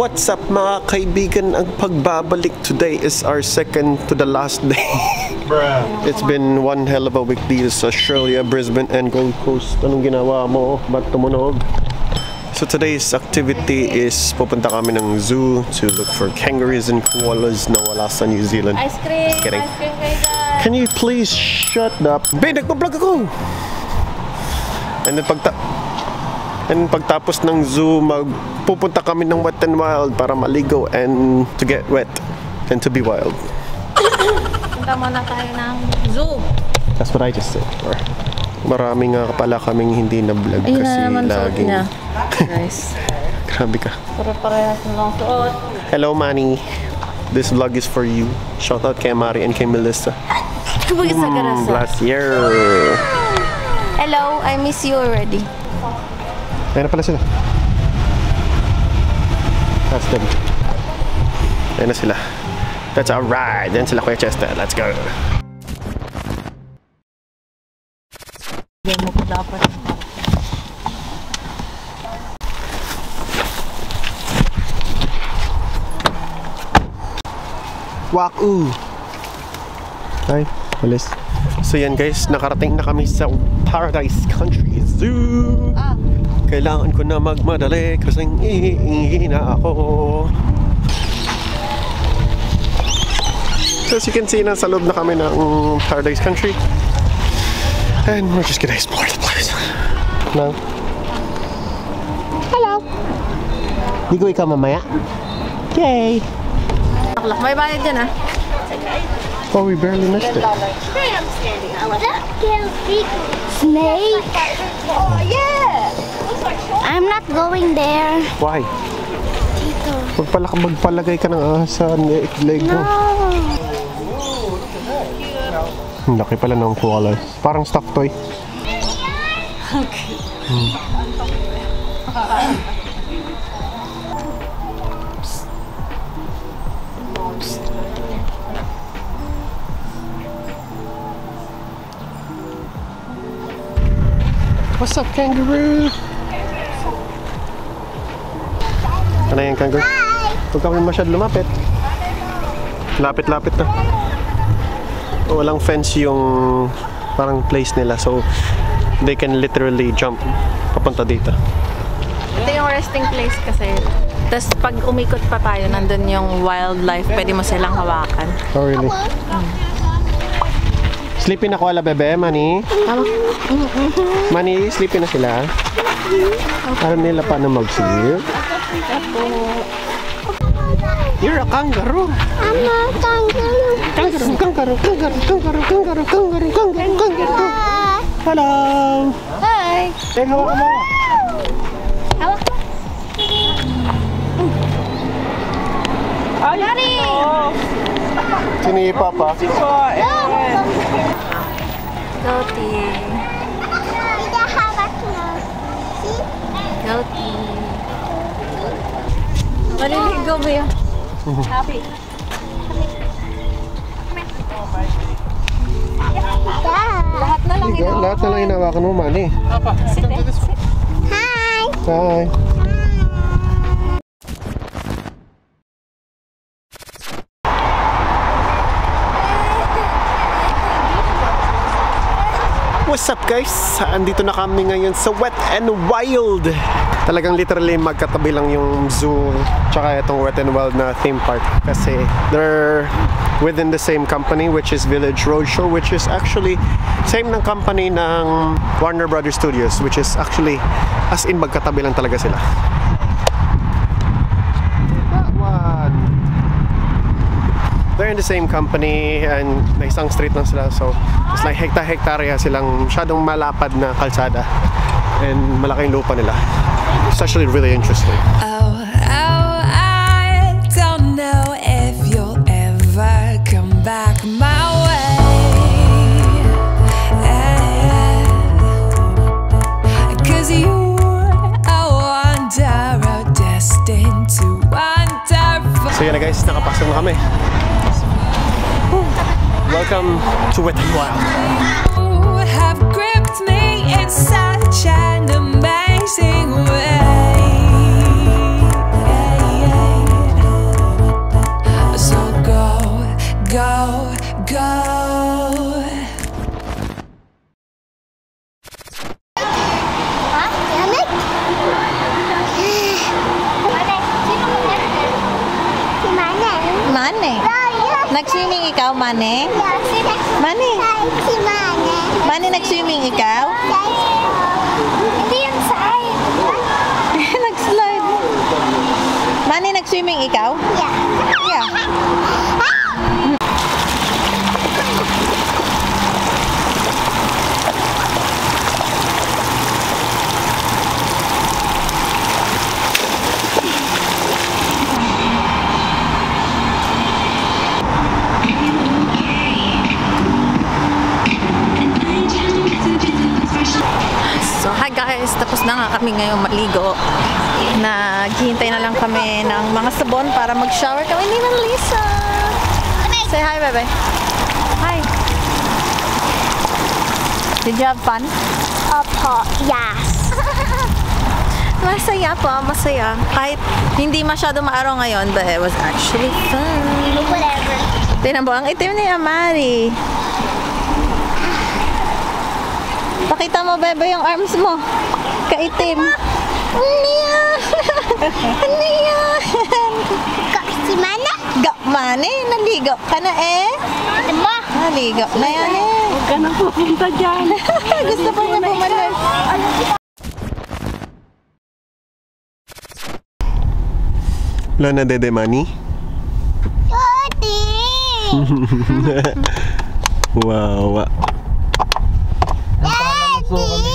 What's up mga kaibigan? Ang pagbabalik today is our second to the last day. It's been one hell of a week dito sa Australia, Brisbane and Gold Coast. Anong ginawa mo? Ba't tumunog? So today's activity is pupunta kami ng zoo to look for kangaroos and koalas na wala sa New Zealand. Ice cream! Just kidding. Ice cream kayo guys! Can you please shut up? Be, nagpa-vlog ako! And then pagtapos ng zoo, magpupunta kami ng Wet n Wild para maligo and to get wet and to be wild. Punta muna tayo ng zoo. That's what I just said. Marami nga pala kaming hindi na vlog kasi laging... Guys. Grabe ka. Pare-parehas ng suot. Hello, Manny. This vlog is for you. Shout out kay Mari and kay Melissa. Last year. Hello, I miss you already. Ayan na pala sila. That's them. Ayan na sila. That's our ride. Ayan sila Kuya Chester. Let's go. Diyan mo ko dapat. Waku! Hi, Alice. So yan guys, nakarating na kami sa Paradise Country Zoo. Kailangan ko na magmadali kasi iihi na ako. So as you can see, nasa loob na kami ng Paradise Country. And we're just gonna explore the place. Hello. Hello. Ligo ikaw mamaya? Yay! May bayad dyan ah. Oh, we barely missed it. Snake? Oh, yeah! I'm not going there. Why? Dito. Magpalagay ka ng ahas sa leg mo. Ang laki pala ng koala. Parang stuffed toy. What's up, kangaroo? Ano yung kangaroo? Huwag kami masyad lumapit. Lapit-lapit na. Walang fence yung parang place nila, so they can literally jump papunta dito. Ito yung resting place kasi. Tapos pag umikot pa tayo, nandun yung wildlife. Pwede mo silang hawakan. Oh, really? Sleepy na koala, bebe, Manny? Manny, sleepy na sila? Alam nila paano mag-sleep? You're a kangaroo! I'm a kangaroo. Kangaroo. Hello! Hi. Hey, hawak mo! Hawak mo. Daddy! Sino yung papa? Goatee. Hawak mo. See? Goatee. Maliligo ba yun? Happy. Lahat na lang ito. Lahat na lang hinawakan mo, Manny. Hi. Hi. What's up guys? Andito na kami ngayon sa Wet n Wild. Talagang literally magkatabi lang yung zoo tsaka itong Wet n Wild na theme park kasi they're within the same company, which is Village Roadshow, which is actually same ng company ng Warner Brothers Studios, which is actually as in magkatabi lang talaga sila. That one. They're in the same company and na isang street lang sila, so it's like hektarya silang masyadong malapad na kalsada and malaking lupa nila. It's actually really interesting. I don't know if you'll ever come back my way, 'cause you are wanderer destined to wander. So yun na guys, nakapasok na kami. Welcome to Wet n Wild. You have gripped me in such an amazing way. Mane. Nag-swimming ikaw, Mane? Mane? Si Mane. Mane, nag-swimming ikaw? Hindi yung side. Nag-slide. Mane, nag-swimming ikaw? Yeah. Yeah. So, hi guys! Tapos na nga kami ngayong maligo. Naghihintay na lang kami ng mga sabon para mag-shower kami ni Melissa. Say hi, bebe. Hi. Did you have fun? Opo, yes. Masaya po, masaya. Kahit hindi masyado maaraw ngayon, but it was actually fun. Whatever. Tingnan mo, ang itim ni Amari. Pakita mo, bebe, yung arms mo. Kaitim. Ano yan? Ano yan? Si Mana? Mane, naligo ka na eh. Diba? Naligo na yan eh. Huwag ka na pupunta dyan. Gusto pa niya bumalik. Wala na Dede Manny? Daddy! Wow. Daddy!